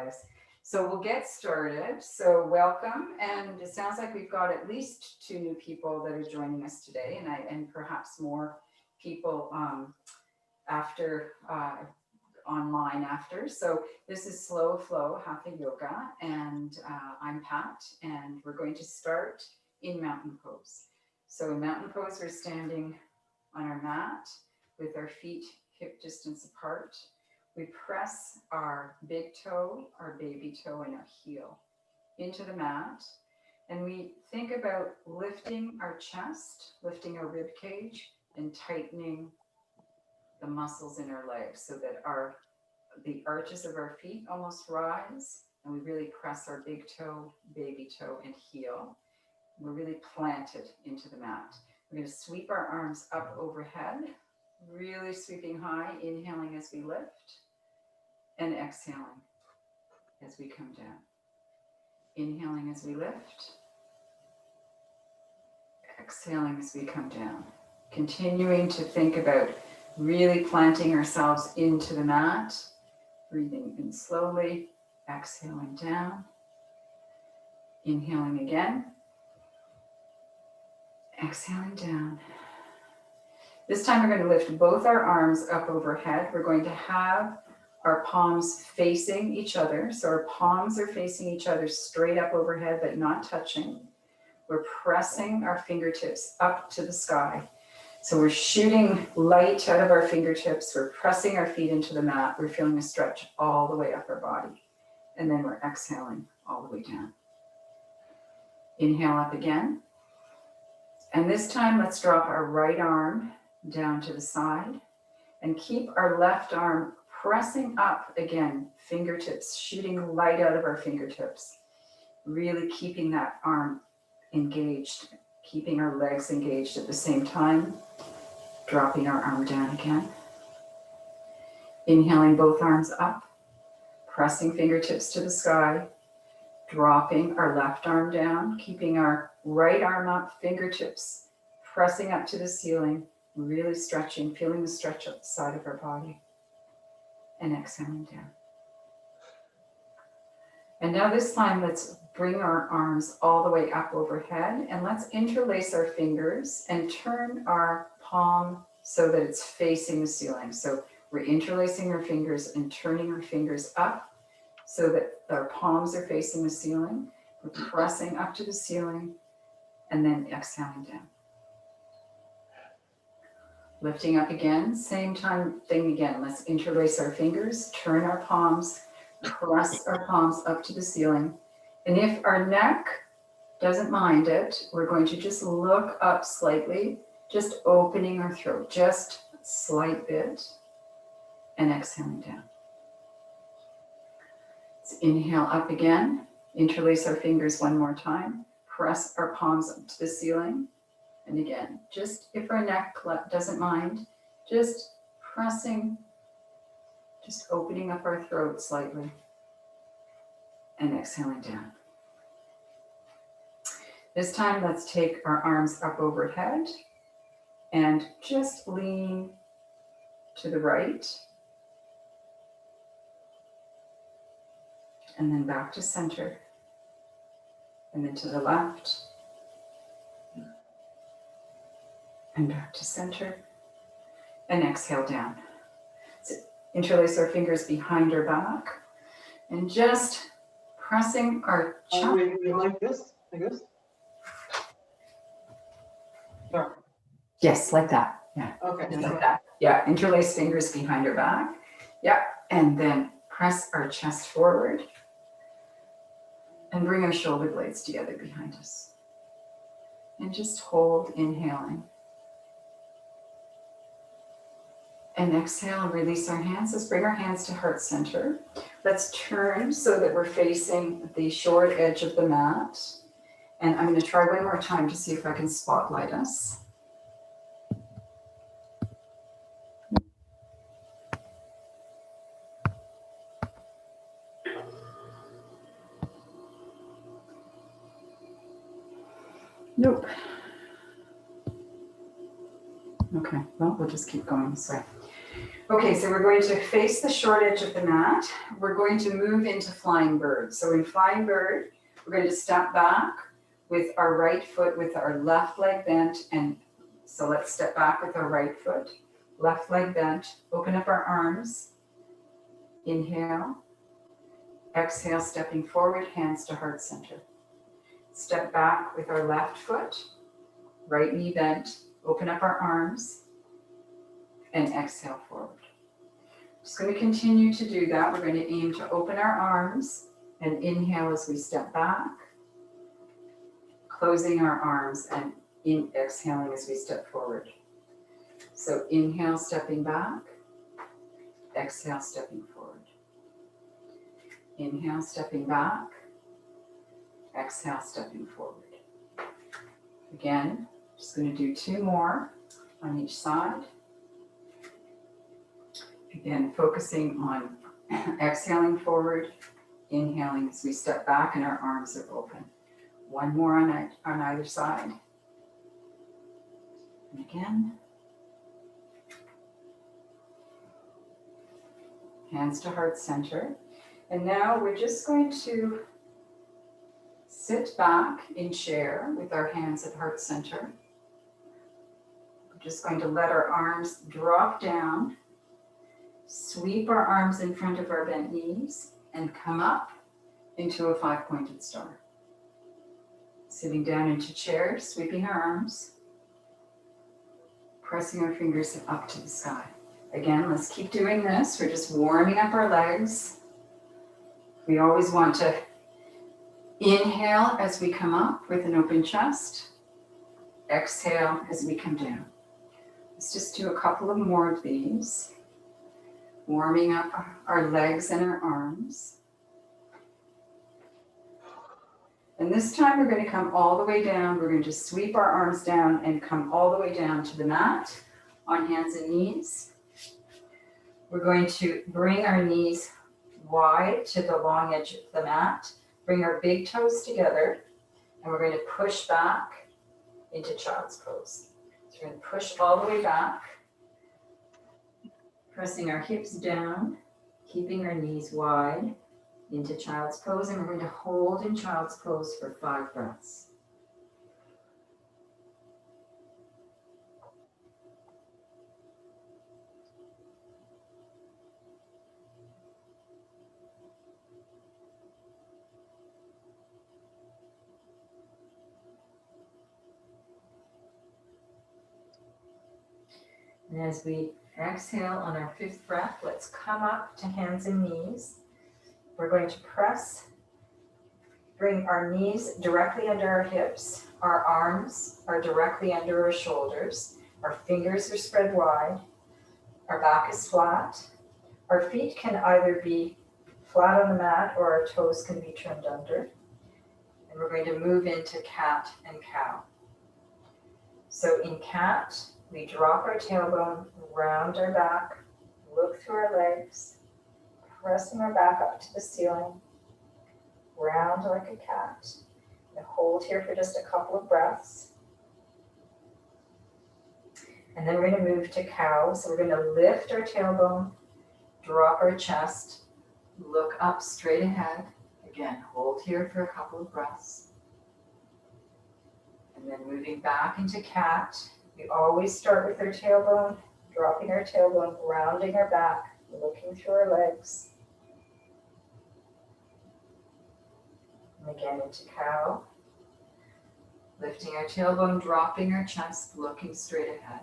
guys. So we'll get started. So welcome, and it sounds like we've got at least 2 new people that are joining us today, and perhaps more people after online after. So this is Slow Flow Hatha Yoga, and I'm Pat, and we're going to start in mountain pose. So in mountain pose, we're standing on our mat with our feet hip distance apart. We press our big toe, our baby toe, and our heel into the mat. And we think about lifting our chest, lifting our rib cage, and tightening the muscles in our legs so that the arches of our feet almost rise. And we really press our big toe, baby toe, and heel. We're really planted into the mat. We're going to sweep our arms up overhead, really sweeping high, inhaling as we lift. And exhaling as we come down. Inhaling as we lift. Exhaling as we come down. Continuing to think about really planting ourselves into the mat. Breathing in slowly. Exhaling down. Inhaling again. Exhaling down. This time we're going to lift both our arms up overhead. We're going to have our palms facing each other. So our palms are facing each other straight up overhead, but not touching. We're pressing our fingertips up to the sky. So we're shooting light out of our fingertips. We're pressing our feet into the mat. We're feeling a stretch all the way up our body. And then we're exhaling all the way down. Inhale up again. And this time, let's drop our right arm down to the side and keep our left arm pressing up again, fingertips, shooting light out of our fingertips, really keeping that arm engaged, keeping our legs engaged at the same time, dropping our arm down again. Inhaling both arms up, pressing fingertips to the sky, dropping our left arm down, keeping our right arm up, fingertips pressing up to the ceiling, really stretching, feeling the stretch up the side of our body. And exhaling down. And now this time, let's bring our arms all the way up overhead, and let's interlace our fingers and turn our palm so that it's facing the ceiling. So we're interlacing our fingers and turning our fingers up so that our palms are facing the ceiling. We're pressing up to the ceiling and then exhaling down. Lifting up again, same thing again. Let's interlace our fingers, turn our palms, press our palms up to the ceiling. And if our neck doesn't mind it, we're going to just look up slightly, just opening our throat, just a slight bit, and exhaling down. Let's inhale up again, interlace our fingers one more time, press our palms up to the ceiling. And again, just if our neck doesn't mind, just pressing, just opening up our throat slightly and exhaling down. This time, let's take our arms up overhead and just lean to the right and then back to center and then to the left. And back to center, and exhale down. So interlace our fingers behind our back, and just pressing our chest. Like this? Like this? Sorry. Yes, like that. Yeah. Okay. Just like that. Yeah. Interlace fingers behind our back. Yeah. And then press our chest forward, and bring our shoulder blades together behind us. And just hold, inhaling. And exhale and release our hands. Let's bring our hands to heart center. Let's turn so that we're facing the short edge of the mat. And I'm going to try one more time to see if I can spotlight us. Nope. Okay, well, we'll just keep going this way. Okay, so we're going to face the short edge of the mat. We're going to move into flying bird. So in flying bird, we're going to step back with our right foot with our left leg bent. And so let's step back with our right foot, left leg bent, open up our arms. Inhale, exhale, stepping forward, hands to heart center. Step back with our left foot, right knee bent, open up our arms, and exhale forward. Just going to continue to do that. We're going to aim to open our arms and inhale as we step back, closing our arms and exhaling as we step forward. So inhale, stepping back, exhale, stepping forward. Inhale, stepping back, exhale, stepping forward. Again, just going to do 2 more on each side. Again, focusing on exhaling forward, inhaling as we step back and our arms are open. 1 more on either side. And again. Hands to heart center. And now we're just going to sit back in chair with our hands at heart center. We're just going to let our arms drop down, sweep our arms in front of our bent knees, and come up into a 5-pointed star. Sitting down into chair, sweeping our arms, pressing our fingers up to the sky. Again, let's keep doing this. We're just warming up our legs. We always want to inhale as we come up with an open chest. Exhale as we come down. Let's just do a couple of more of these. Warming up our legs and our arms. And this time we're going to come all the way down. We're going to sweep our arms down and come all the way down to the mat on hands and knees. We're going to bring our knees wide to the long edge of the mat. Bring our big toes together, and we're going to push back into child's pose. So we're going to push all the way back, pressing our hips down, keeping our knees wide into child's pose, and we're going to hold in child's pose for 5 breaths. And as we exhale on our 5th breath, let's come up to hands and knees. We're going to bring our knees directly under our hips. Our arms are directly under our shoulders. Our fingers are spread wide. Our back is flat. Our feet can either be flat on the mat or our toes can be turned under. And we're going to move into cat and cow. So in cat, we drop our tailbone, round our back, look through our legs, pressing our back up to the ceiling, round like a cat, and hold here for just a couple of breaths. And then we're going to move to cow. So we're going to lift our tailbone, drop our chest, look up straight ahead. Again, hold here for a couple of breaths. And then moving back into cat. We always start with our tailbone, dropping our tailbone, rounding our back, looking through our legs. And again into cow. Lifting our tailbone, dropping our chest, looking straight ahead.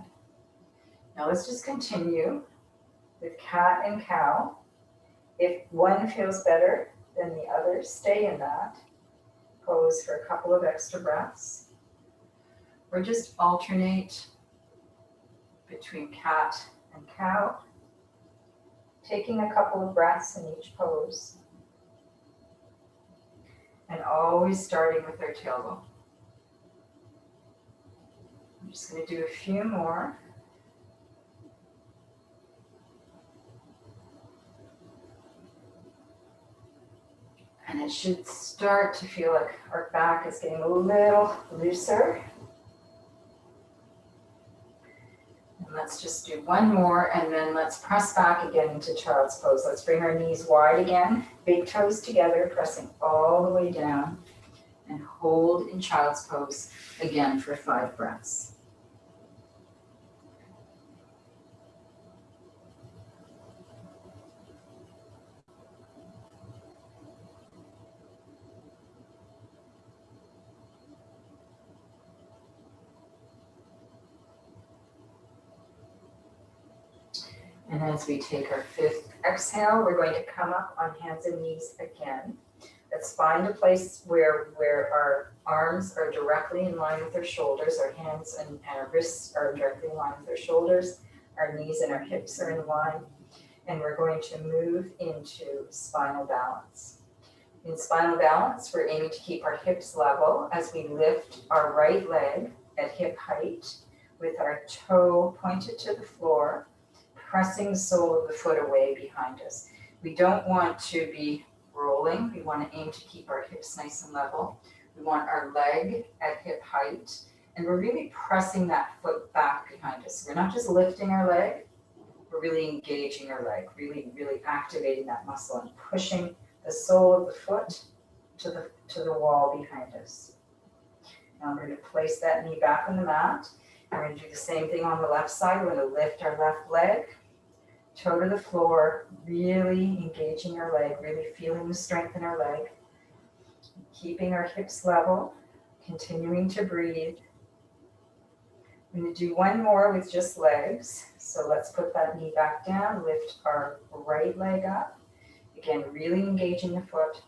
Now let's just continue with cat and cow. If one feels better than the other, stay in that pose for a couple of extra breaths. Or just alternate between cat and cow, taking a couple of breaths in each pose. And always starting with our tailbone. I'm just going to do a few more. And it should start to feel like our back is getting a little looser. And let's just do one more, and then let's press back again into child's pose. Let's bring our knees wide again, big toes together, pressing all the way down, and hold in child's pose again for 5 breaths. And as we take our 5th exhale, we're going to come up on hands and knees again. Let's find a place where our arms are directly in line with our shoulders, our hands and our wrists are directly in line with our shoulders, our knees and our hips are in line, and we're going to move into spinal balance. In spinal balance, we're aiming to keep our hips level as we lift our right leg at hip height with our toe pointed to the floor, pressing the sole of the foot away behind us. We don't want to be rolling. We want to aim to keep our hips nice and level. We want our leg at hip height, and we're really pressing that foot back behind us. We're not just lifting our leg, we're really engaging our leg, really activating that muscle and pushing the sole of the foot to the wall behind us. Now I'm going to place that knee back on the mat. We're going to do the same thing on the left side. We're going to lift our left leg, toe to the floor, really engaging our leg, really feeling the strength in our leg, keeping our hips level, continuing to breathe. I'm going to do one more with just legs. So let's put that knee back down, lift our right leg up. Again, really engaging the foot,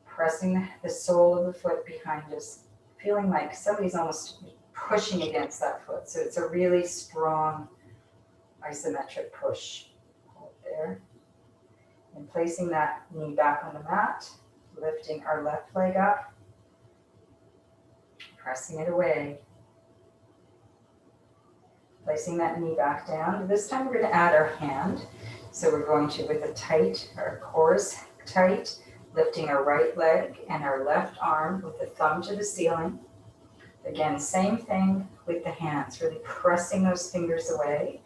pressing the sole of the foot behind us, feeling like somebody's almost pushing against that foot. So it's a really strong isometric push. Hold there. And placing that knee back on the mat, lifting our left leg up, pressing it away. Placing that knee back down. This time we're going to add our hand. So we're going to, with a tight, our cores tight, lifting our right leg and our left arm with the thumb to the ceiling. Again, same thing with the hands, really pressing those fingers away,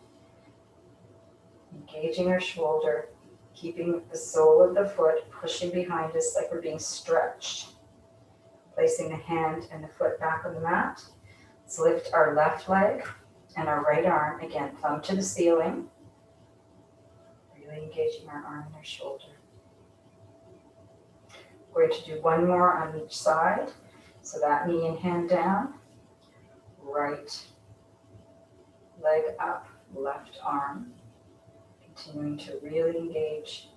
engaging our shoulder, keeping the sole of the foot pushing behind us like we're being stretched. Placing the hand and the foot back on the mat. Let's lift our left leg and our right arm, again, thumb to the ceiling. Really engaging our arm and our shoulder. We're going to do one more on each side. So that knee and hand down, right leg up, left arm. Continuing to really engage.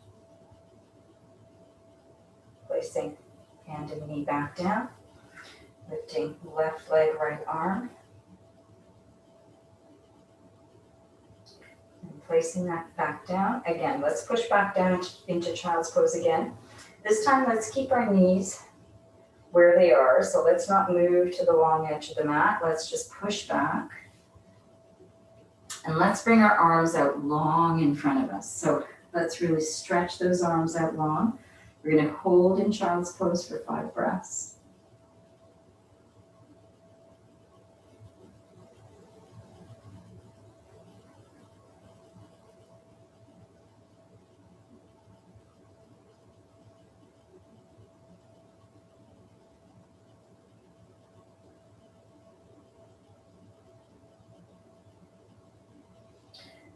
Placing hand and knee back down. Lifting left leg, right arm. And placing that back down. Again, let's push back down into child's pose again. This time, let's keep our knees where they are. So let's not move to the long edge of the mat. Let's just push back. And let's bring our arms out long in front of us. So let's really stretch those arms out long. We're going to hold in child's pose for 5 breaths.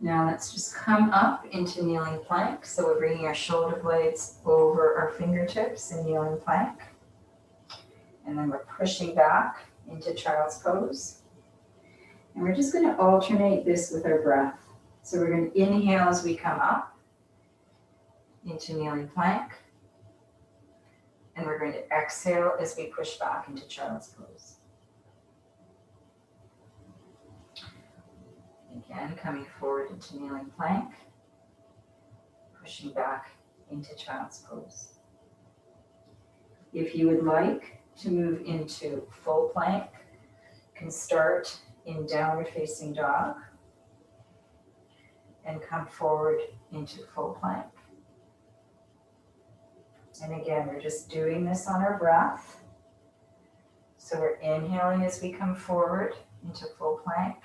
Now let's just come up into kneeling plank. So we're bringing our shoulder blades over our fingertips in kneeling plank. And then we're pushing back into child's pose. And we're just going to alternate this with our breath. So we're going to inhale as we come up into kneeling plank. And we're going to exhale as we push back into child's pose. Again, coming forward into kneeling plank, pushing back into child's pose. If you would like to move into full plank, you can start in downward facing dog and come forward into full plank. And again, we're just doing this on our breath. So we're inhaling as we come forward into full plank.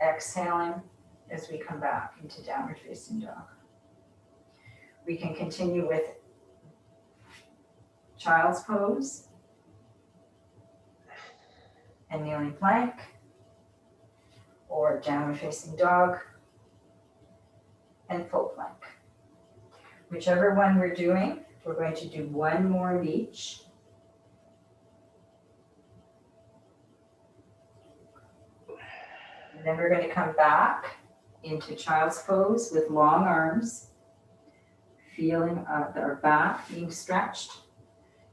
exhaling as we come back into downward facing dog. We can continue with child's pose and kneeling plank, or downward facing dog and full plank. Whichever one we're doing, we're going to do one more of each. And then we're going to come back into child's pose with long arms, feeling our back being stretched,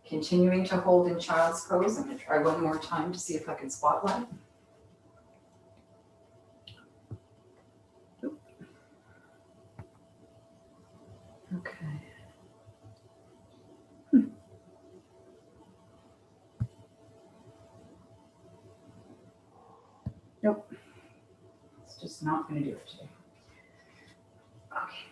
continuing to hold in child's pose. I'm going to try one more time to see if I can spotlight. Okay. Nope. It's just not going to do it today. Okay.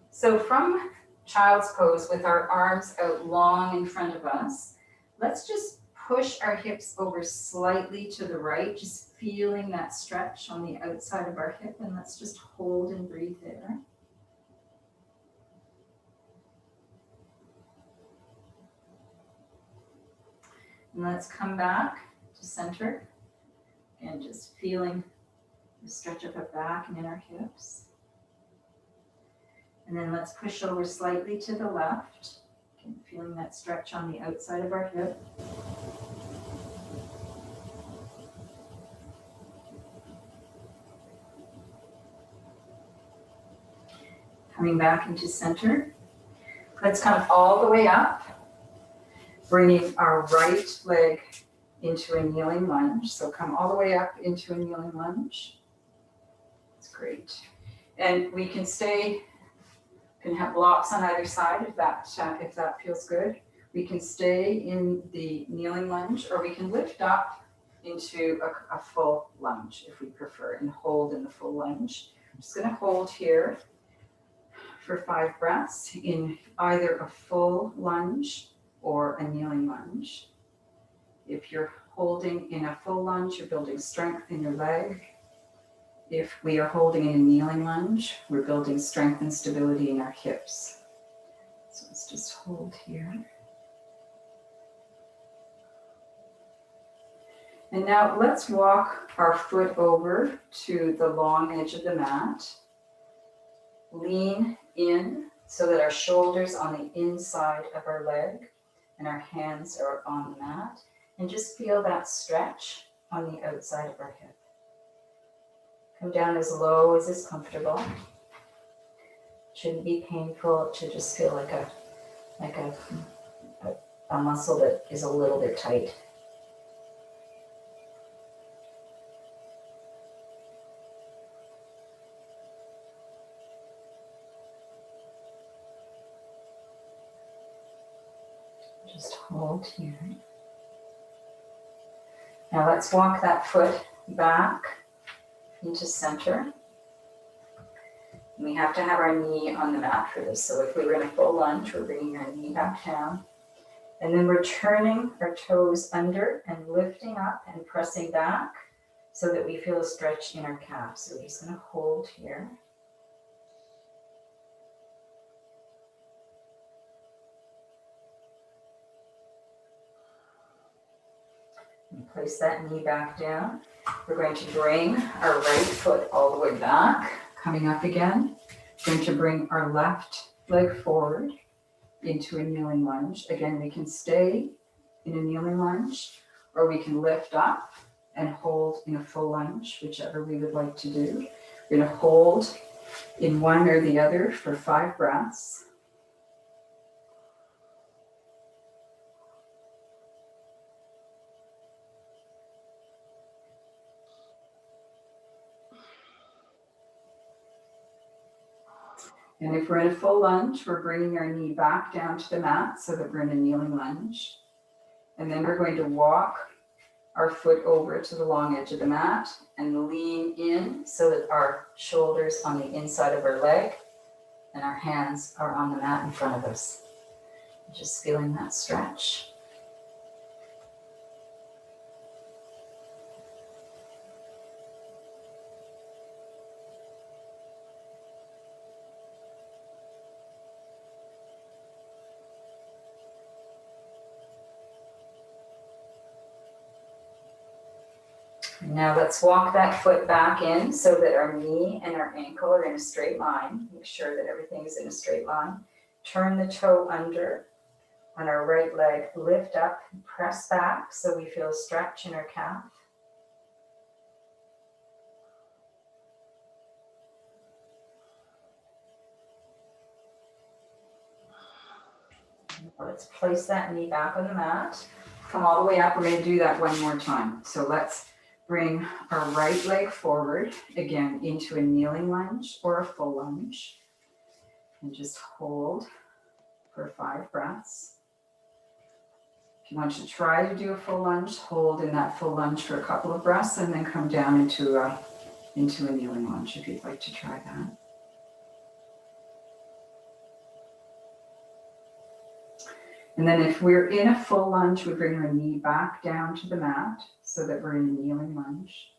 So from child's pose with our arms out long in front of us, let's just push our hips over slightly to the right, just feeling that stretch on the outside of our hip, and let's just hold and breathe there. And let's come back to center and just feeling the stretch of our back and in our hips. And then let's push over slightly to the left, feeling that stretch on the outside of our hip. Coming back into center. Let's come all the way up, bringing our right leg into a kneeling lunge. So come all the way up into a kneeling lunge. That's great. And we can stay, can have blocks on either side if that feels good. We can stay in the kneeling lunge, or we can lift up into a full lunge if we prefer, and hold in the full lunge. I'm just going to hold here for 5 breaths in either a full lunge or a kneeling lunge. If you're holding in a full lunge, you're building strength in your leg. If we are holding in a kneeling lunge, we're building strength and stability in our hips. So let's just hold here. And now let's walk our foot over to the long edge of the mat. Lean in so that our shoulders on the inside of our leg and our hands are on the mat. And just feel that stretch on the outside of our hip. Come down as low as is comfortable. Shouldn't be painful. It should just feel like a muscle that is a little bit tight. Just hold here. Now let's walk that foot back into center. We have to have our knee on the mat for this. So if we were in a full lunge, we're bringing our knee back down. And then we're turning our toes under and lifting up and pressing back so that we feel a stretch in our calves. So we're just going to hold here. And place that knee back down. We're going to bring our right foot all the way back, coming up again. We're going to bring our left leg forward into a kneeling lunge. Again, we can stay in a kneeling lunge, or we can lift up and hold in a full lunge, whichever we would like to do. We're going to hold in one or the other for 5 breaths. And if we're in a full lunge, we're bringing our knee back down to the mat so that we're in a kneeling lunge. And then we're going to walk our foot over to the long edge of the mat and lean in so that our shoulders on the inside of our leg and our hands are on the mat in front of us. Just feeling that stretch. Now let's walk that foot back in so that our knee and our ankle are in a straight line. Make sure that everything is in a straight line. Turn the toe under on our right leg, lift up, press back so we feel a stretch in our calf. Let's place that knee back on the mat. Come all the way up. We're going to do that one more time. So let's bring our right leg forward, again, into a kneeling lunge or a full lunge. And just hold for 5 breaths. If you want to try to do a full lunge, hold in that full lunge for a couple of breaths and then come down into a kneeling lunge if you'd like to try that. And then if we're in a full lunge, we bring our knee back down to the mat so that we're in a kneeling lunge.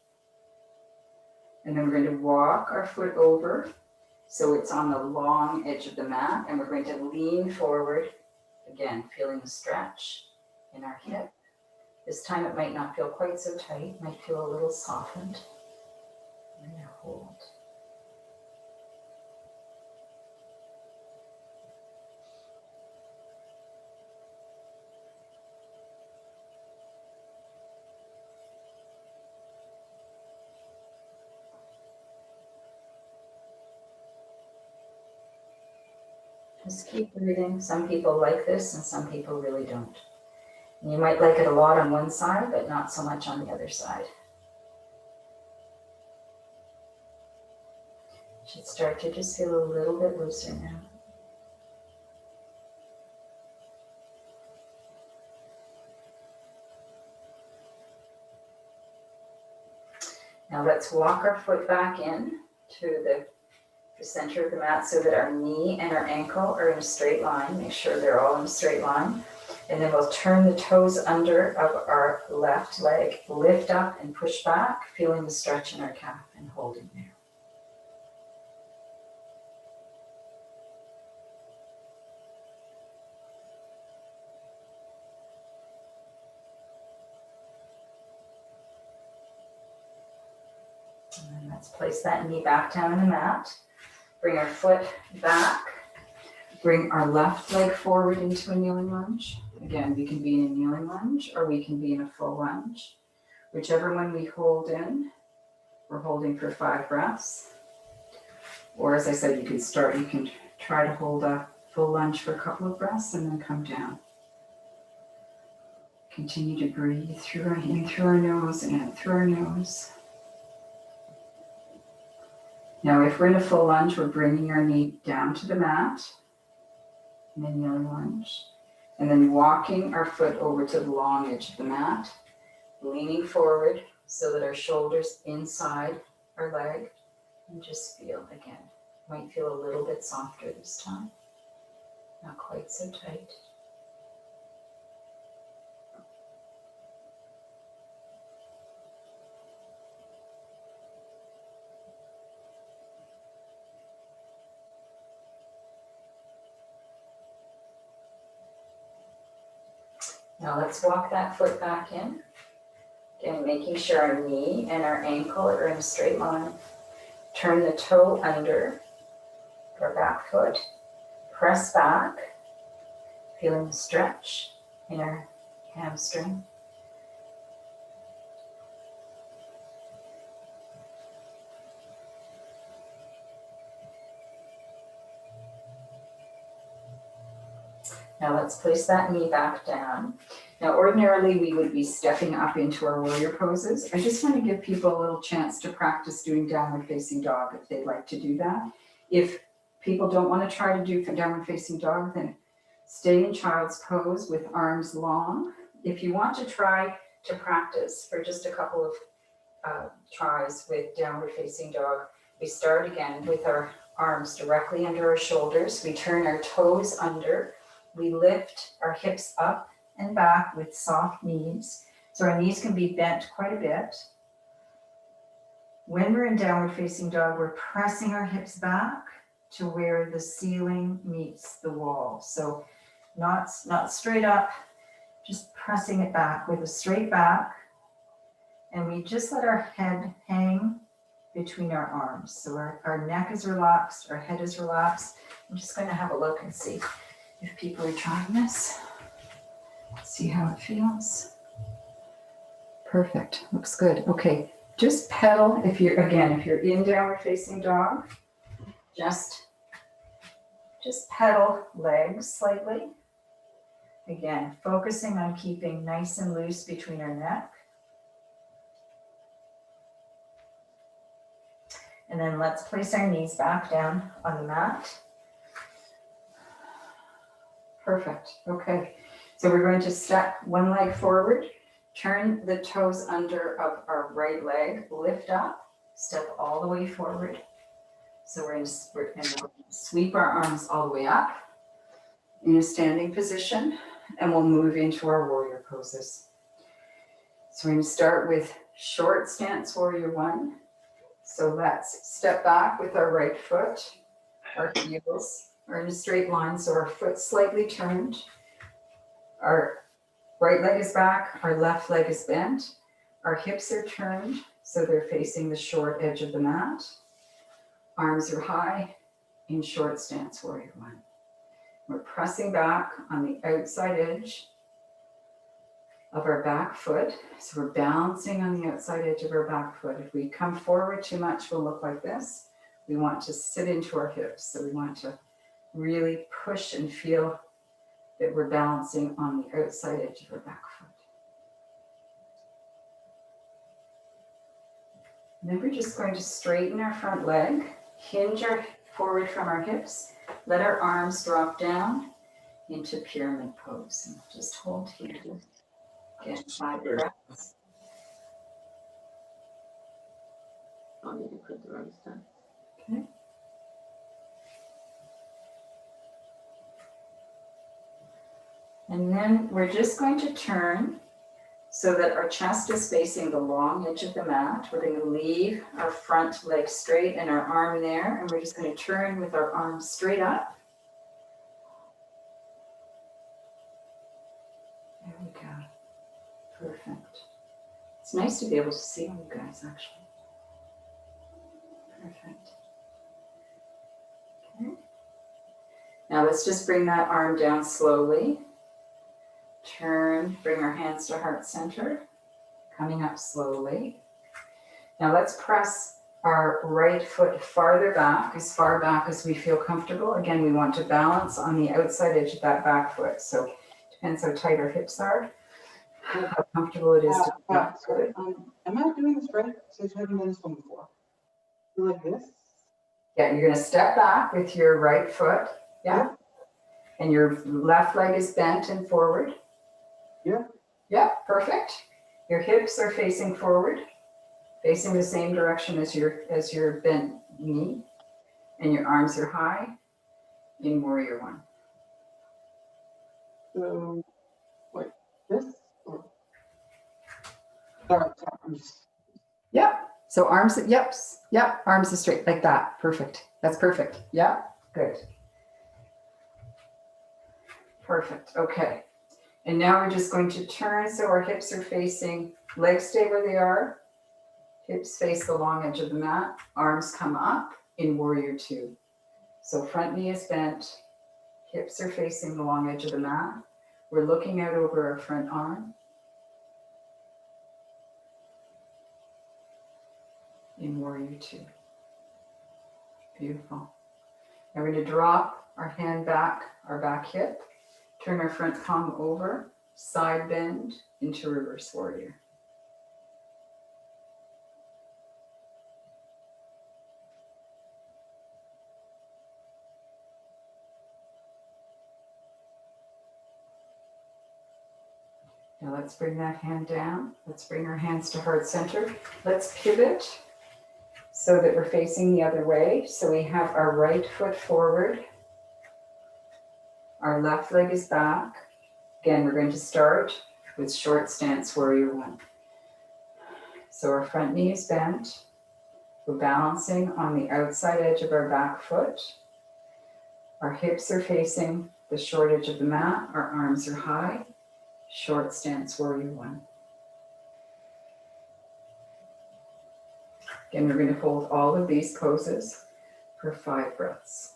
And then we're going to walk our foot over so it's on the long edge of the mat, and we're going to lean forward, again, feeling the stretch in our hip. This time it might not feel quite so tight, it might feel a little softened. And hold. Just keep breathing. Some people like this and some people really don't. And you might like it a lot on one side, but not so much on the other side. Should start to just feel a little bit looser now. Now let's walk our foot back in to the center of the mat so that our knee and our ankle are in a straight line. Make sure they're all in a straight line. And then we'll turn the toes under of our left leg, lift up and push back, feeling the stretch in our calf and holding there. And then let's place that knee back down on the mat. Bring our foot back. Bring our left leg forward into a kneeling lunge. Again, we can be in a kneeling lunge or we can be in a full lunge. Whichever one we hold in, we're holding for 5 breaths. Or as I said, you can try to hold a full lunge for a couple of breaths and then come down. Continue to breathe in through our nose and out through our nose. Now, if we're in a full lunge, we're bringing our knee down to the mat in a kneeling lunge, and then walking our foot over to the long edge of the mat, leaning forward so that our shoulders inside our leg, and just feel again. Might feel a little bit softer this time, not quite so tight. Now let's walk that foot back in. Again, making sure our knee and our ankle are in a straight line. Turn the toe under our back foot. Press back, feeling the stretch in our hamstring. Now let's place that knee back down. Now ordinarily we would be stepping up into our warrior poses. I just want to give people a little chance to practice doing downward facing dog if they'd like to do that. If people don't want to try to do downward facing dog, then stay in child's pose with arms long. If you want to try to practice for just a couple of tries with downward facing dog, we start again with our arms directly under our shoulders. We turn our toes under. We lift our hips up and back with soft knees. So our knees can be bent quite a bit. When we're in downward facing dog, we're pressing our hips back to where the ceiling meets the wall. So not straight up, just pressing it back with a straight back. And we just let our head hang between our arms. So our neck is relaxed, our head is relaxed. I'm just going to have a look and see if people are trying this. See how it feels. Perfect. Looks good. Okay. Just pedal if you're in downward facing dog, just pedal legs slightly. Again, focusing on keeping nice and loose between our neck. And then let's place our knees back down on the mat. Perfect. Okay. So we're going to step one leg forward, turn the toes under of our right leg, lift up, step all the way forward. So we're going to sweep our arms all the way up in a standing position, and we'll move into our warrior poses. So we're going to start with short stance warrior one. So let's step back with our right foot. Our heels are in a straight line, so our foot slightly turned. Our right leg is back, our left leg is bent. Our hips are turned, so they're facing the short edge of the mat. Arms are high in short stance warrior one. We're pressing back on the outside edge of our back foot. So we're balancing on the outside edge of our back foot. If we come forward too much, we'll look like this. We want to sit into our hips. So we want to really push and feel that we're balancing on the outside edge of our back foot. And then we're just going to straighten our front leg, hinge our forward from our hips, let our arms drop down into pyramid pose. And just hold here. Again, 5 breaths. I'll need to put the rose down. Okay. And then we're just going to turn so that our chest is facing the long edge of the mat. We're going to leave our front leg straight and our arm there, and we're just going to turn with our arms straight up. There we go. Perfect. It's nice to be able to see you guys, actually. Perfect. Okay. Now let's just bring that arm down slowly. Turn, bring our hands to heart center, coming up slowly. Now let's press our right foot farther back, as far back as we feel comfortable. Again, we want to balance on the outside edge of that back foot. So it depends how tight our hips are, how comfortable it is to be back. Sorry, am I doing this right? So I haven't done this one before. Like this? Yeah, you're going to step back with your right foot. Yeah. And your left leg is bent and forward. Yeah. Yeah, perfect. Your hips are facing forward, facing the same direction as your bent knee, and your arms are high in warrior one. So, wait, this? Or... Sorry, I'm just... Yep. So arms, yep, arms are straight like that. Perfect. That's perfect. Yeah, good. Perfect. Okay. And now we're just going to turn so our hips are facing, legs stay where they are, hips face the long edge of the mat, arms come up in warrior two. So front knee is bent, hips are facing the long edge of the mat. We're looking out over our front arm. In warrior two. Beautiful. Now we're going to drop our hand back, our back hip, turn our front palm over, side bend into reverse warrior. Now let's bring that hand down. Let's bring our hands to heart center. Let's pivot so that we're facing the other way. So we have our right foot forward. Our left leg is back. Again, we're going to start with short stance warrior one. So our front knee is bent. We're balancing on the outside edge of our back foot. Our hips are facing the short edge of the mat. Our arms are high. Short stance warrior one. Again, we're going to hold all of these poses for 5 breaths.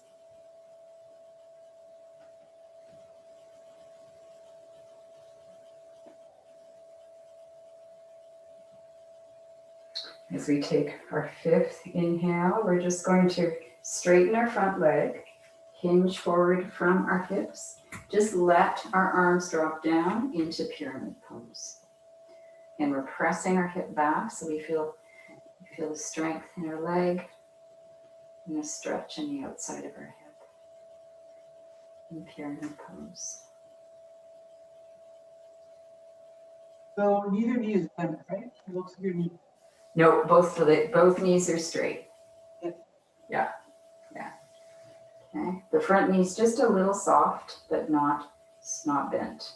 As we take our 5th inhale, we're just going to straighten our front leg, hinge forward from our hips. Just let our arms drop down into pyramid pose. And we're pressing our hip back so we feel the strength in our leg and the stretch in the outside of our hip. In pyramid pose. So neither knee is bent, right? It looks like your knee. No, both knees are straight. Yep. Yeah. Okay. The front knee's just a little soft, but it's not bent.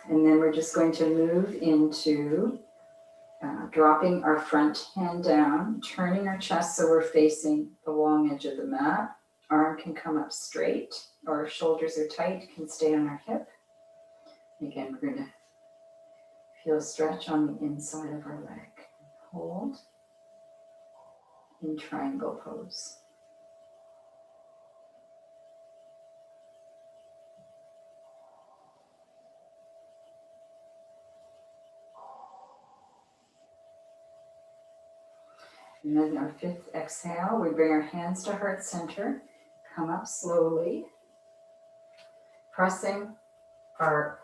And then we're just going to move into dropping our front hand down, turning our chest so we're facing the long edge of the mat. Arm can come up straight, or if shoulders are tight, can stay on our hip. Again, we're going to feel a stretch on the inside of our leg. Hold in triangle pose. And then our 5th exhale, we bring our hands to heart center, come up slowly, pressing our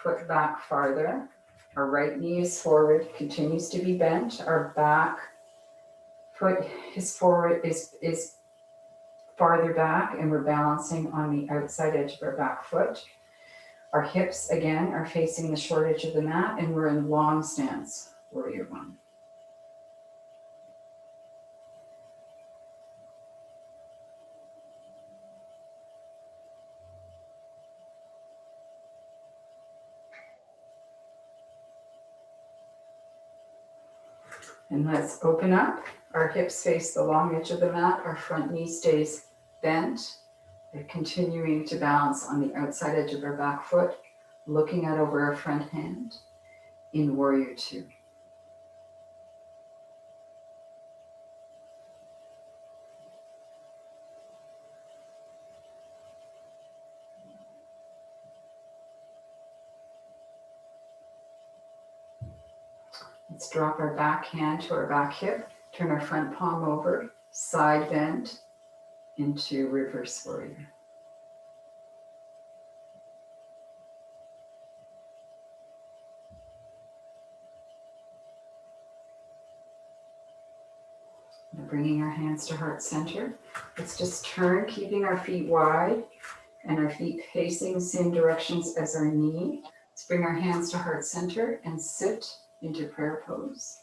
foot back farther. Our right knee is forward, continues to be bent. Our back foot is forward, is farther back, and we're balancing on the outside edge of our back foot. Our hips, again, are facing the short edge of the mat, and we're in long stance, warrior 1. And let's open up. Our hips face the long edge of the mat. Our front knee stays bent. We're continuing to balance on the outside edge of our back foot, looking out over our front hand in warrior 2. Let's drop our back hand to our back hip, turn our front palm over, side bend into reverse warrior. Now bringing our hands to heart center. Let's just turn, keeping our feet wide and our feet facing the same directions as our knee. Let's bring our hands to heart center and sit into prayer pose.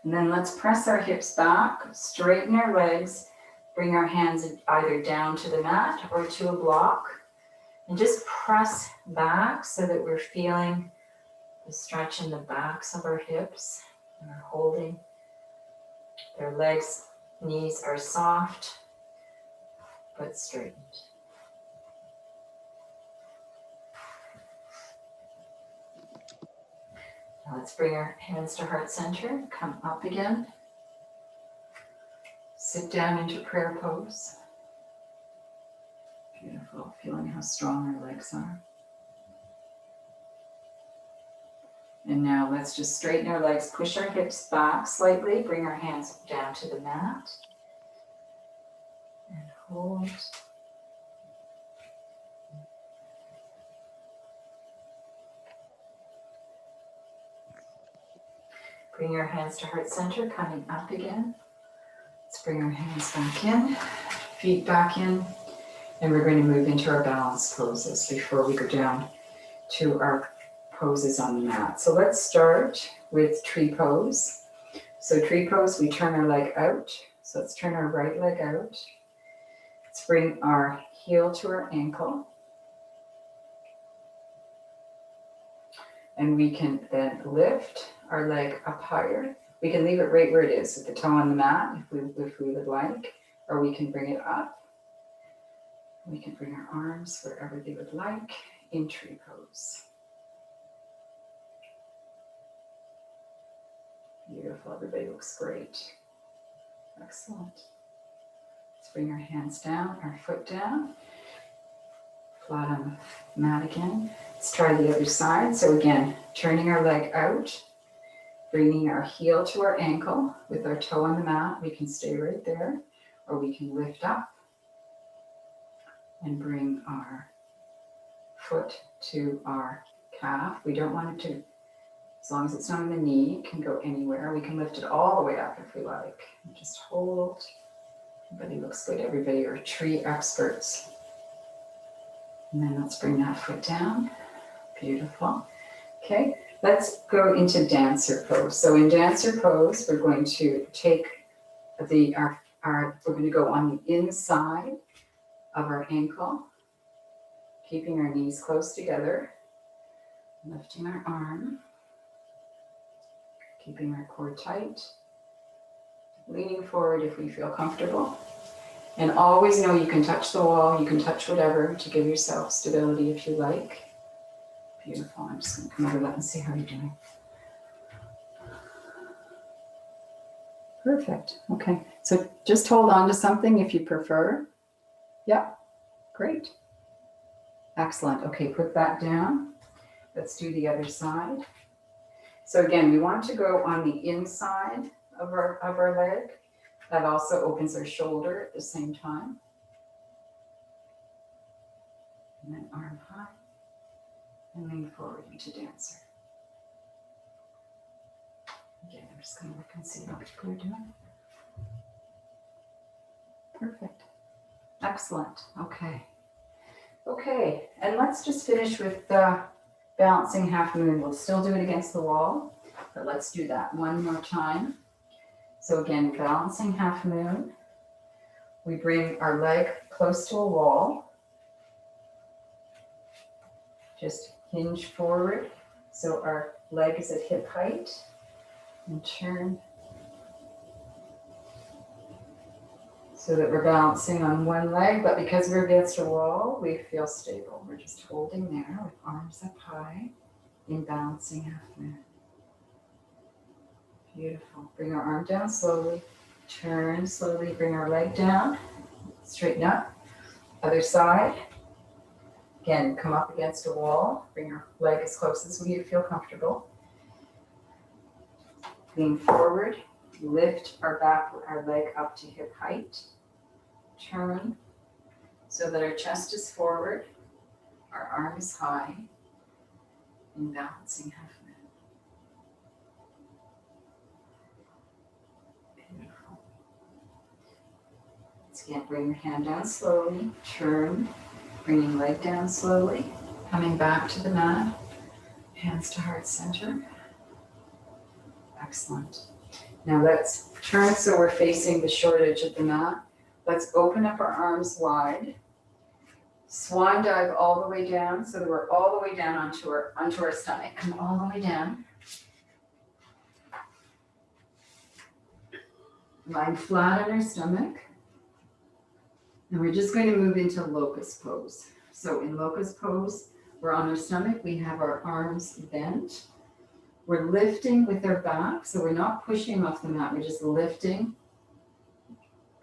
And then let's press our hips back, straighten our legs, bring our hands either down to the mat or to a block, and just press back so that we're feeling the stretch in the backs of our hips, and we're holding. Their legs, knees are soft, but straightened. Now let's bring our hands to heart center, come up again. Sit down into prayer pose. Beautiful, feeling how strong our legs are. And now let's just straighten our legs, push our hips back slightly, bring our hands down to the mat. And hold. Bring your hands to heart center, coming up again. Let's bring our hands back in, feet back in, and we're going to move into our balance poses before we go down to our poses on the mat. So let's start with tree pose. So tree pose, we turn our leg out. So let's turn our right leg out. Let's bring our heel to our ankle. And we can then lift our leg up higher. We can leave it right where it is with the toe on the mat if we would like, or we can bring it up. We can bring our arms wherever they would like. in tree pose. Beautiful, everybody looks great. Excellent. Let's bring our hands down, our foot down, flat on the mat again. Let's try the other side. So again, turning our leg out, bringing our heel to our ankle with our toe on the mat. We can stay right there, or we can lift up and bring our foot to our calf. We don't want it to, as long as it's not on the knee, it can go anywhere. We can lift it all the way up if we like. Just hold. Everybody looks good. Everybody are tree experts. And then let's bring that foot down. Beautiful. Okay, let's go into dancer pose. So in dancer pose, we're going to take we're going to go on the inside of our ankle, keeping our knees close together, lifting our arm, keeping our core tight, leaning forward if we feel comfortable. And always know you can touch the wall, you can touch whatever to give yourself stability if you like. Beautiful. I'm just going to come over that and see how you're doing. Perfect. Okay. So just hold on to something if you prefer. Yep. Great. Excellent. Okay, put that down. Let's do the other side. So again, we want to go on the inside of our leg. That also opens our shoulder at the same time. And then arm high and lean forward into dancer. Again, I'm just going to look and see what people are doing. Perfect. Excellent. Okay. Okay, and let's just finish with balancing half moon. We'll still do it against the wall, but let's do that one more time. So again, balancing half moon. We bring our leg close to a wall. Just hinge forward. So our leg is at hip height. And turn so that we're balancing on one leg, but because we're against a wall, we feel stable. We're just holding there with arms up high in balancing half moon. Beautiful. Bring our arm down slowly. Turn slowly. Bring our leg down. Straighten up. Other side. Again, come up against a wall. Bring your leg as close as you feel comfortable. Lean forward. Lift our leg up to hip height. Turn so that our chest is forward. Our arm is high. In balancing half moon. Beautiful. Once again, bring your hand down slowly. Turn. Bringing leg down slowly. Coming back to the mat. Hands to heart center. Excellent. Now let's turn so we're facing the short edge of the mat. Let's open up our arms wide. Swan dive all the way down so that we're all the way down onto our stomach. Come all the way down. Lying flat on our stomach. And we're just going to move into locust pose. So in locust pose, we're on our stomach. We have our arms bent. We're lifting with our back. So we're not pushing off the mat. We're just lifting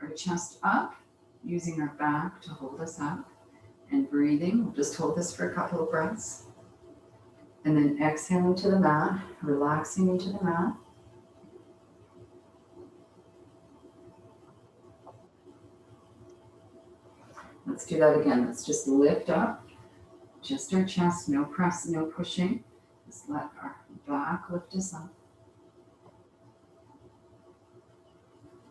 our chest up, using our back to hold us up. And breathing. We'll just hold this for a couple of breaths. And then exhaling to the mat, relaxing into the mat. Let's do that again. Let's just lift up, just our chest, no press, no pushing. Just let our back lift us up.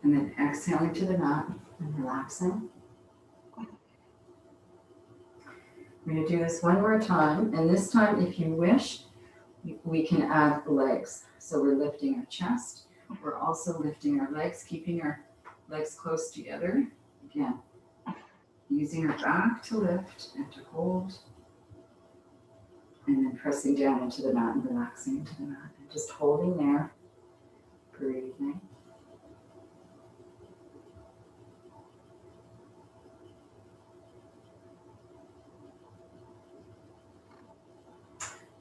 And then exhaling to the mat and relaxing. We're going to do this one more time. And this time, if you wish, we can add legs. So we're lifting our chest. We're also lifting our legs, keeping our legs close together. Again, using our back to lift and to hold. And then pressing down into the mat and relaxing into the mat. And just holding there, breathing.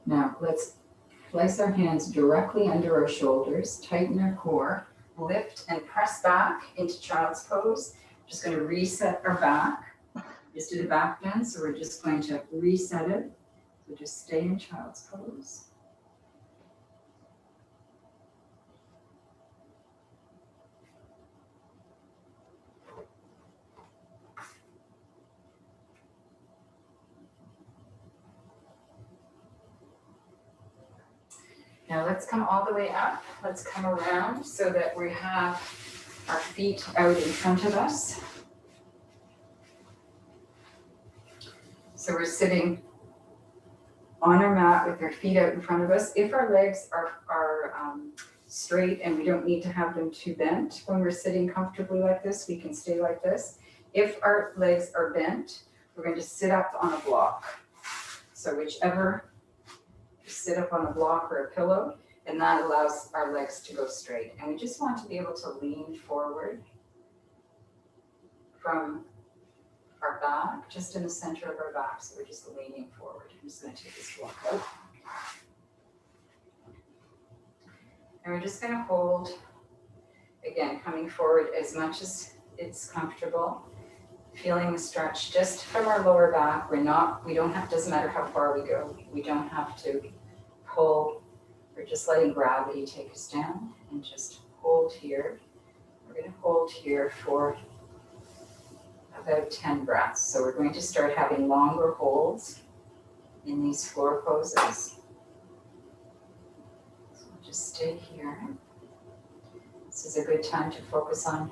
Now let's place our hands directly under our shoulders, tighten our core, lift and press back into child's pose. Just going to reset our back. Just did a back bend, so we're just going to reset it. So just stay in child's pose. Now let's come all the way up. Let's come around so that we have our feet out in front of us. So we're sitting on our mat with our feet out in front of us. If our legs are straight and we don't need to have them too bent when we're sitting comfortably like this, we can stay like this. If our legs are bent, we're going to sit up on a block. So whichever, sit up on a block or a pillow, and that allows our legs to go straight. And we just want to be able to lean forward from our back, just in the center of our back. So we're just leaning forward. I'm just going to take this block out. And we're just going to hold, again, coming forward as much as it's comfortable, feeling the stretch just from our lower back. We don't have, doesn't matter how far we go, we don't have to pull. We're just letting gravity take us down and just hold here. We're going to hold here for about 10 breaths. So we're going to start having longer holds in these floor poses. Just stay here. This is a good time to focus on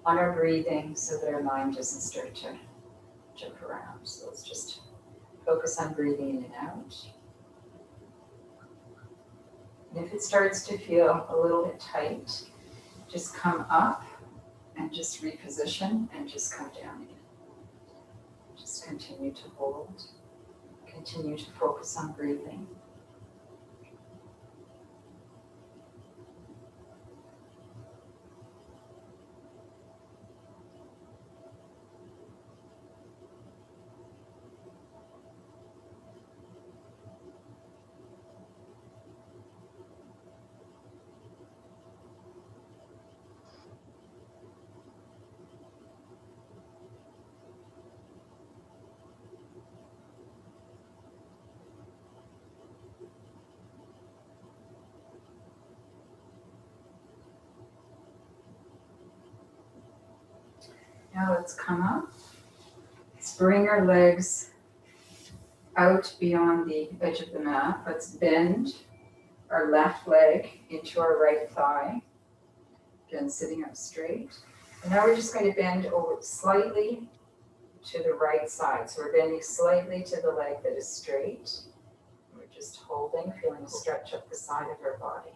our breathing so that our mind doesn't start to jump around. So let's just focus on breathing in and out. And if it starts to feel a little bit tight, just come up and just reposition and just come down again. Just continue to hold. Continue to focus on breathing. Now let's come up. Let's bring our legs out beyond the edge of the mat. Let's bend our left leg into our right thigh. Again, sitting up straight. And now we're just going to bend over slightly to the right side. So we're bending slightly to the leg that is straight. We're just holding, feeling a stretch up the side of our body.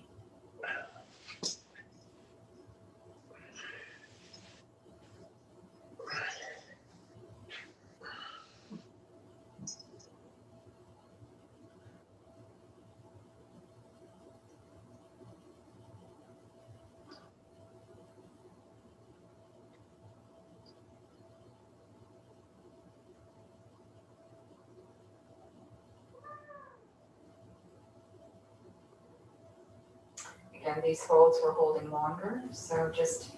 Again, these holds we're holding longer, so just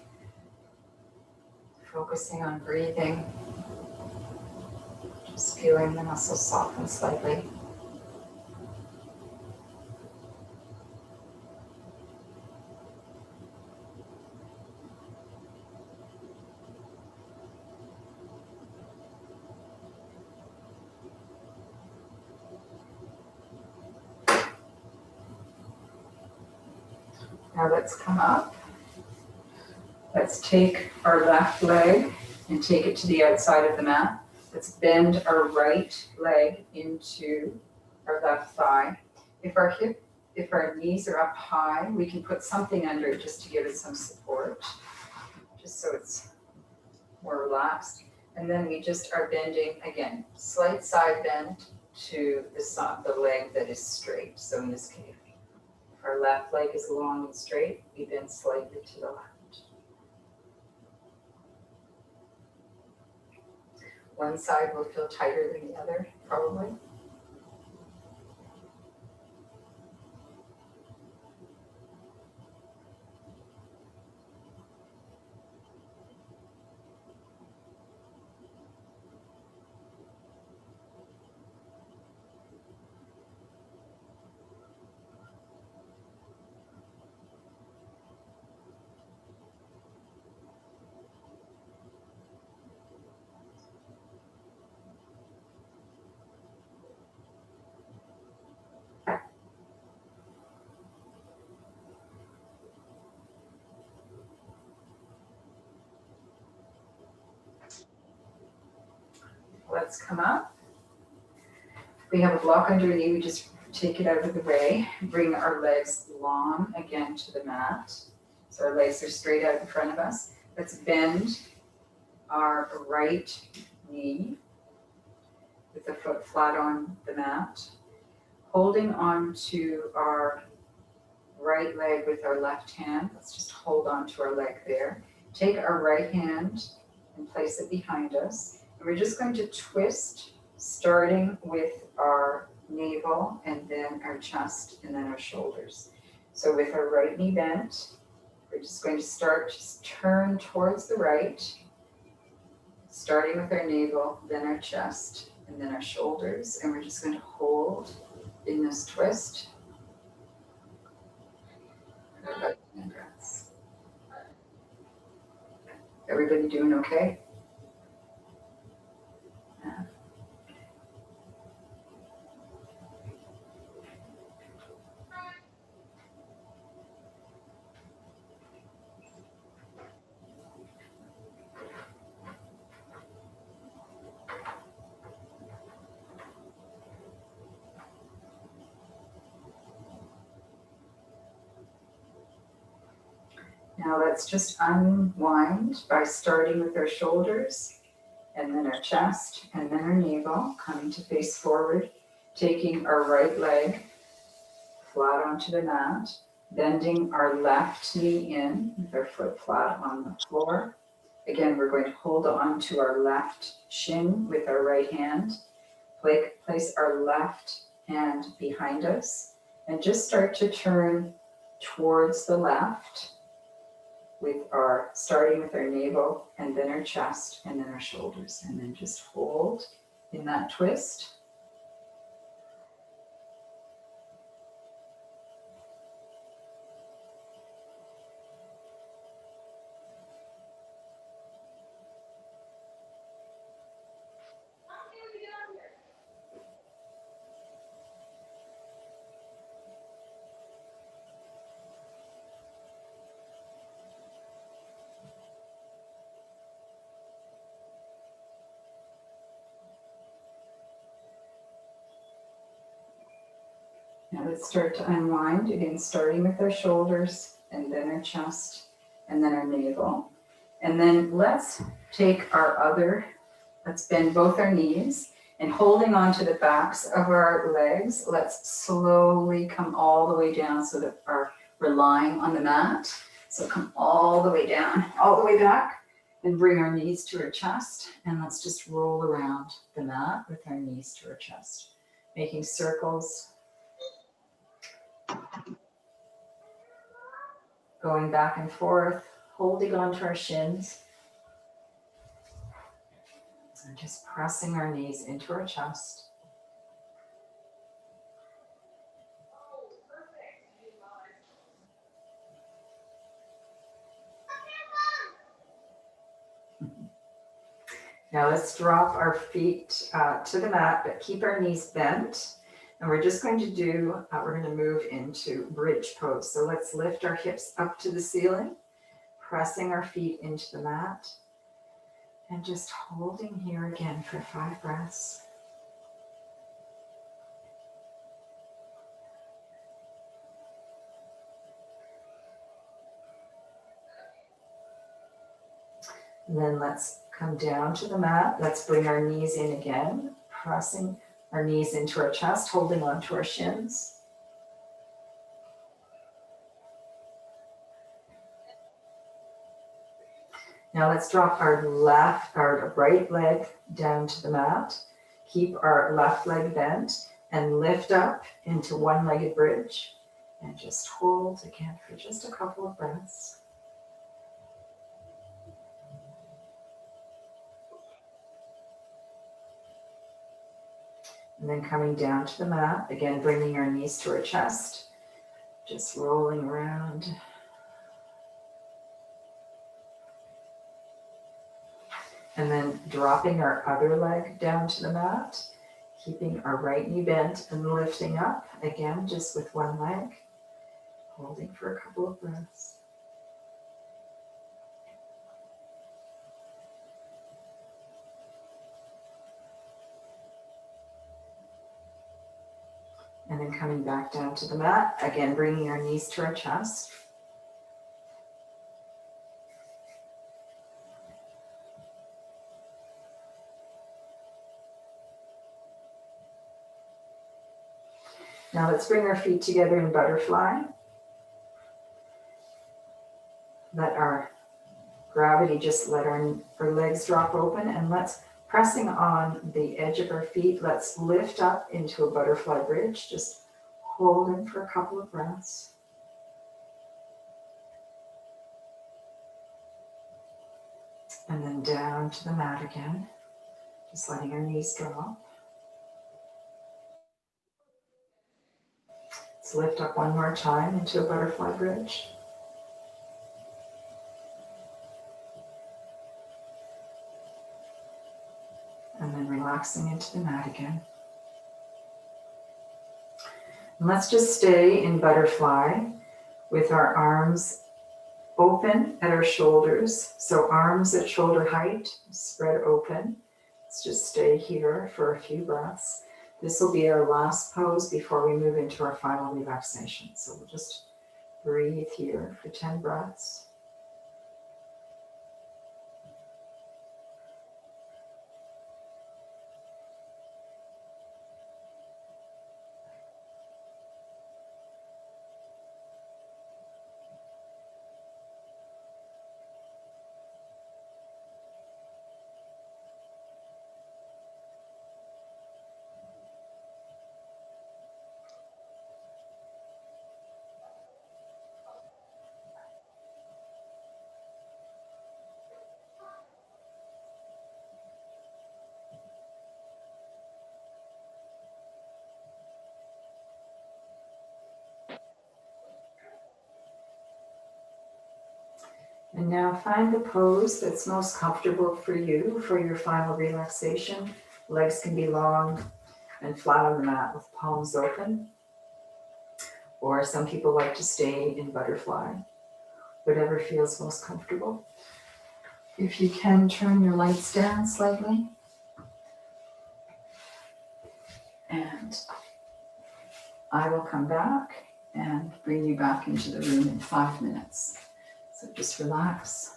focusing on breathing, just feeling the muscles soften slightly. Now let's come up. Let's take our left leg and take it to the outside of the mat. Let's bend our right leg into our left thigh. If our knees are up high, we can put something under it just to give it some support, just so it's more relaxed. And then we just are bending, again, slight side bend to the leg that is straight. So in this case, if our left leg is long and straight, we bend slightly to the left. One side will feel tighter than the other, probably. let's come up. We have a block under your knee, we just take it out of the way, bring our legs long again to the mat. So our legs are straight out in front of us. Let's bend our right knee with the foot flat on the mat, holding on to our right leg with our left hand. Let's just hold on to our leg there. Take our right hand and place it behind us. And we're just going to twist, starting with our navel and then our chest and then our shoulders. So with our right knee bent, we're just going to start, just turn towards the right, starting with our navel, then our chest, and then our shoulders. And we're just going to hold in this twist for about 10 breaths. Everybody doing okay? Yeah. Now let's just unwind by starting with our shoulders and then our chest and then our navel, coming to face forward, taking our right leg flat onto the mat, bending our left knee in with our foot flat on the floor. Again, we're going to hold on to our left shin with our right hand, place our left hand behind us, and just start to turn towards the left, starting with our navel and then our chest and then our shoulders, and then just hold in that twist. Now let's start to unwind, again starting with our shoulders and then our chest and then our navel. And then let's bend both our knees and holding on to the backs of our legs, let's slowly come all the way down so that we're lying on the mat. So come all the way down, all the way back, and bring our knees to our chest. And let's just roll around the mat with our knees to our chest, making circles, going back and forth, holding onto our shins, and just pressing our knees into our chest. Now let's drop our feet to the mat, but keep our knees bent. And we're just going to we're going to move into bridge pose. So let's lift our hips up to the ceiling, pressing our feet into the mat, and just holding here again for 5 breaths. And then let's come down to the mat. Let's bring our knees in again, pressing our knees into our chest, holding onto our shins. Now let's drop our right leg down to the mat. Keep our left leg bent and lift up into one-legged bridge. And just hold again for just a couple of breaths. And then coming down to the mat, again bringing our knees to our chest, just rolling around. And then dropping our other leg down to the mat, keeping our right knee bent and lifting up, again just with one leg, holding for a couple of breaths. And then coming back down to the mat, again, bringing our knees to our chest. Now let's bring our feet together in butterfly. Let our gravity just let our legs drop open, and let's, pressing on the edge of our feet, let's lift up into a butterfly bridge. Just hold in for a couple of breaths. And then down to the mat again, just letting our knees drop. Let's lift up one more time into a butterfly bridge. And then relaxing into the mat again. And let's just stay in butterfly with our arms open at our shoulders. So arms at shoulder height, spread open. Let's just stay here for a few breaths. This will be our last pose before we move into our final relaxation. So we'll just breathe here for 10 breaths. And now find the pose that's most comfortable for you for your final relaxation. Legs can be long and flat on the mat with palms open. Or some people like to stay in butterfly, whatever feels most comfortable. If you can, turn your lights down slightly. And I will come back and bring you back into the room in 5 minutes. So just relax.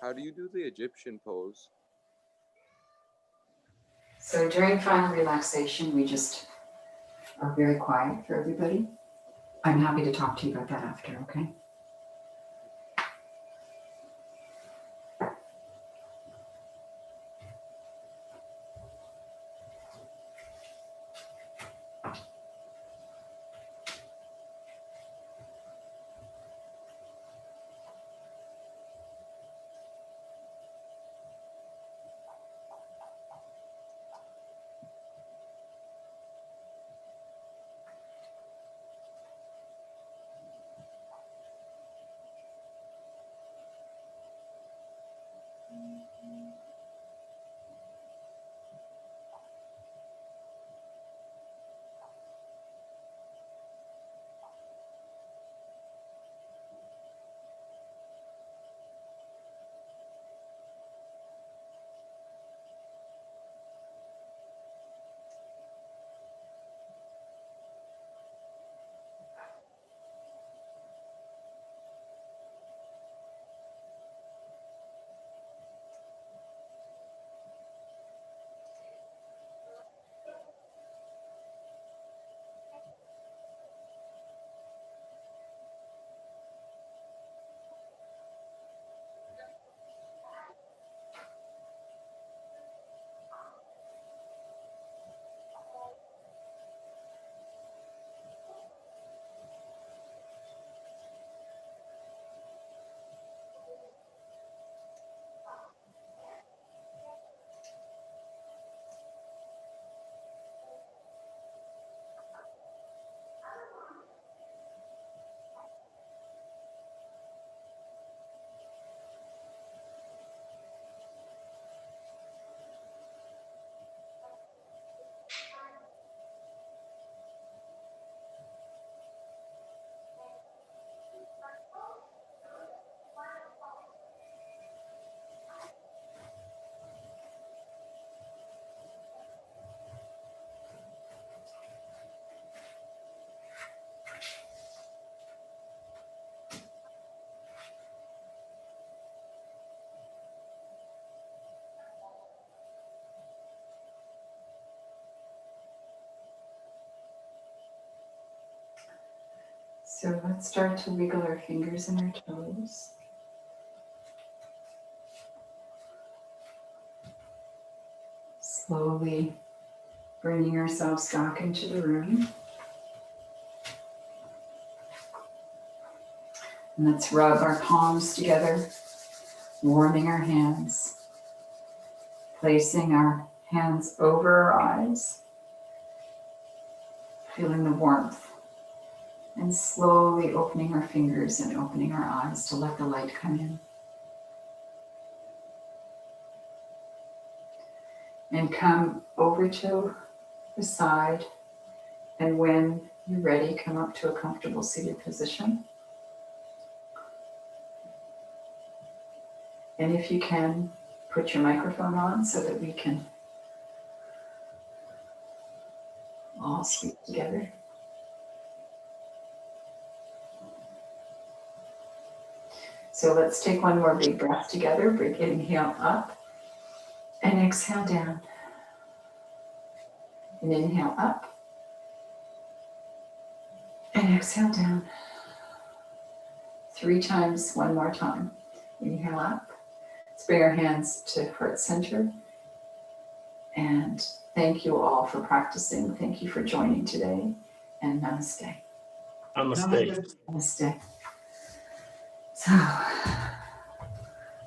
How do you do the Egyptian pose? So during final relaxation, we just are very quiet for everybody. I'm happy to talk to you about that after, okay? So let's start to wiggle our fingers and our toes. Slowly bringing ourselves back into the room. And let's rub our palms together, warming our hands, placing our hands over our eyes, feeling the warmth, and slowly opening our fingers and opening our eyes to let the light come in. And come over to the side, and when you're ready, come up to a comfortable seated position. And if you can, put your microphone on so that we can all speak together. So let's take one more big breath together. Inhale up and exhale down. And inhale up and exhale down. 3 times, one more time. Inhale up. Let's bring our hands to heart center. And thank you all for practicing. Thank you for joining today. And namaste. Namaste. Namaste. So,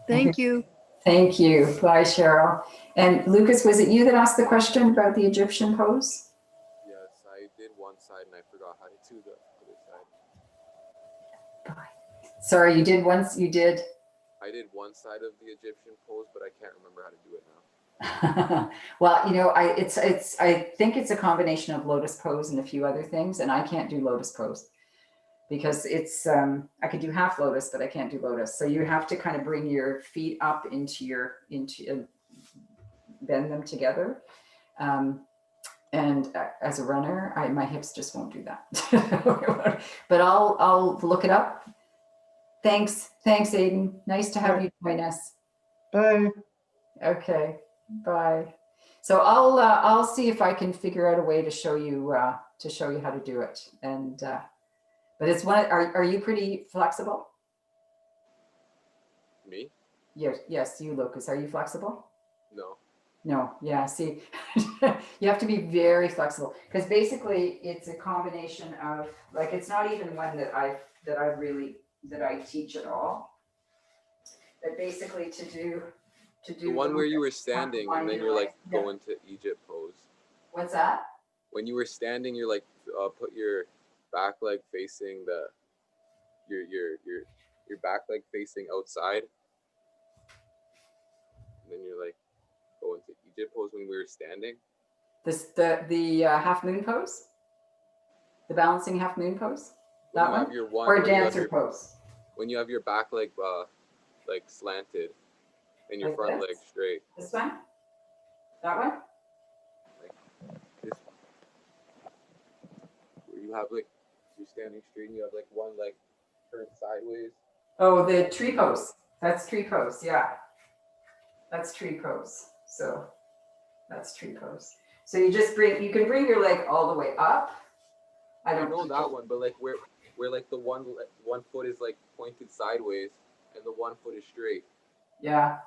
Thank you. thank you. Bye, Cheryl. And Lucas, was it you that asked the question about the Egyptian pose? Yes, I did one side and I forgot how to do the other side. Bye. Sorry, you did once. You did. I did one side of the Egyptian pose, but I can't remember how to do it now. Well, you know, I think it's a combination of lotus pose and a few other things, and I can't do lotus pose because it's I could do half lotus, but I can't do lotus. So you have to kind of bring your feet up into bend them together. And as a runner, my hips just won't do that. But I'll look it up. Thanks, Aiden. Nice to have you join us. Bye. Okay, bye. So I'll see if I can figure out a way to show you how to do it. And but it's one. Are you pretty flexible? Me? Yes, you, Lucas. Are you flexible? No. No, yeah, see, you have to be very flexible because basically it's a combination of, like, it's not even one that I teach at all. But basically to do The one where you were standing and then you're like Yeah. going to Egypt pose. What's that? When you were standing, you're like put your back leg facing your back leg facing outside. And then you're like going to Egypt pose when we were standing. The half moon pose? The balancing half moon pose? When That you one? have your one, Or when you have dancer your- pose? when you have your back leg like slanted and your Like front this? leg straight. This one? That one? This where you have like you're standing straight and you have like one leg turned sideways. Oh, the tree pose. That's tree pose, yeah. That's tree pose. So that's tree pose. So you can bring your leg all the way up. I I don't know teach that it. one, but like where like the one foot is like pointed sideways and the one foot is straight. Yeah.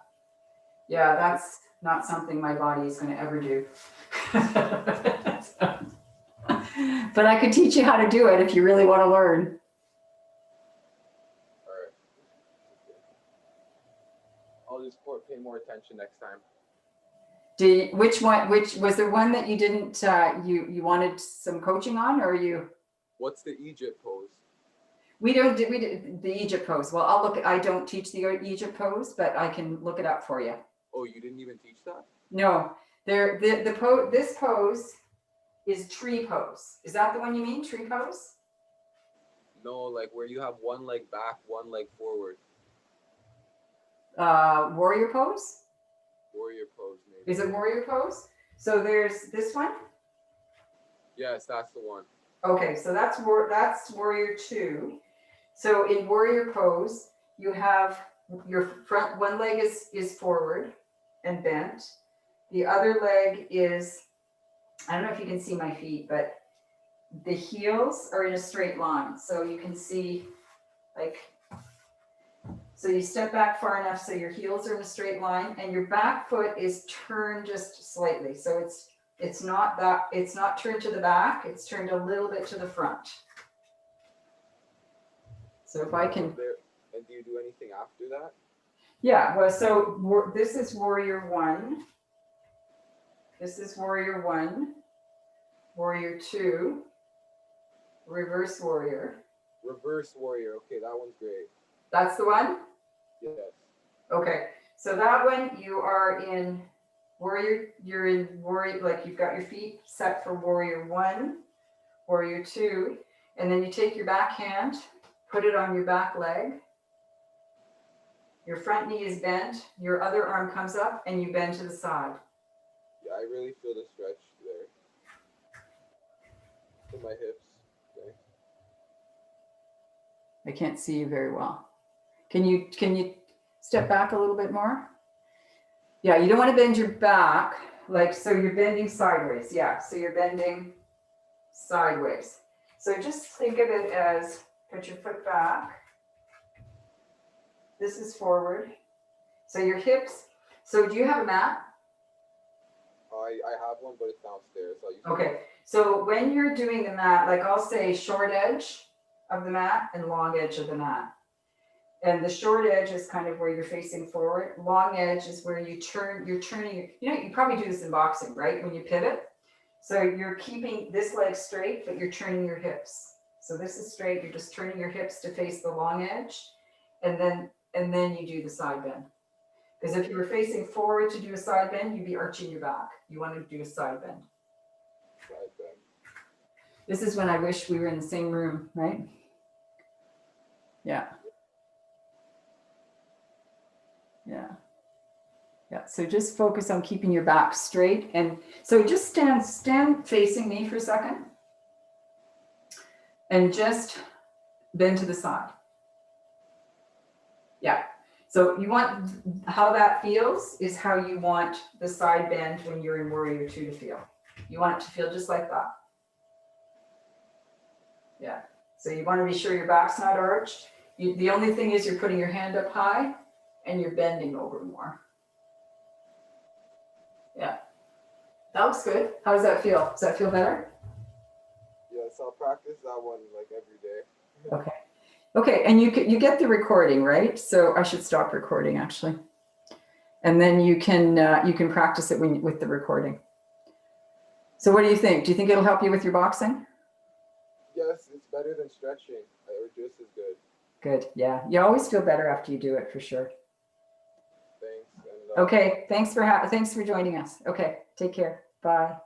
Yeah, that's not something my body is going to ever do. But I could teach you how to do it if you really want to learn. All right. I'll just pay more attention next time. Which was there one that you didn't you wanted some coaching on, or you? What's the Egypt pose? We did the Egypt pose. Well, I don't teach the Egypt pose, but I can look it up for you. Oh, you didn't even teach that? No, this pose is tree pose. Is that the one you mean, tree pose? No, like where you have one leg back, one leg forward. Warrior pose? Warrior pose, maybe. Is it warrior pose? So there's this one. Yes, that's the one. Okay, so that's warrior 2. So in warrior pose, you have your front one leg is forward and bent. The other leg is, I don't know if you can see my feet, but the heels are in a straight line. So you can see like, so you step back far enough so your heels are in a straight line and your back foot is turned just slightly. So it's not turned to the back, it's turned a little bit to the front. So if I can. And do you do anything after that? Yeah, well, so this is warrior one. This is warrior one, warrior two, reverse warrior. Reverse warrior. Okay, that one's great. That's the one? Yes. Okay, so that one you are in warrior, you're in warrior, like you've got your feet set for warrior one, warrior two, and then you take your back hand, put it on your back leg. Your front knee is bent, your other arm comes up and you bend to the side. Yeah, I really feel the stretch there. In my hips. Okay. I can't see you very well. Can you step back a little bit more? Yeah, you don't want to bend your back, like, so you're bending sideways. Yeah, so you're bending sideways. So just think of it as, put your foot back. This is forward. So your hips, so do you have a mat? I have one, but it's downstairs. So Okay, so when you're doing the mat, like I'll say short edge of the mat and long edge of the mat. And the short edge is kind of where you're facing forward. Long edge is where you're turning, you probably do this in boxing, right? When you pivot. So you're keeping this leg straight, but you're turning your hips. So this is straight, you're just turning your hips to face the long edge. And then you do the side bend. Because if you were facing forward to do a side bend, you'd be arching your back. You want to do a side bend. side bend. This is when I wish we were in the same room, right? Yeah. Yeah. Yeah. So just focus on keeping your back straight. And so just stand facing me for a second. And just bend to the side. Yeah. So you want, how that feels is how you want the side bend when you're in warrior two to feel. You want it to feel just like that. Yeah. So you want to be sure your back's not arched. The only thing is you're putting your hand up high and you're bending over more. Yeah. That looks good. How does that feel? Does that feel better? Yes, I'll practice that one like every day. Okay. Okay, and you get the recording, right? So I should stop recording actually. And then you can practice it with the recording. So what do you think? Do you think it'll help you with your boxing? Yes, it's better than stretching, or just as good. Good. Yeah. You always feel better after you do it for sure. Thanks. And, Okay. Thanks for joining us. Okay. Take care. Bye.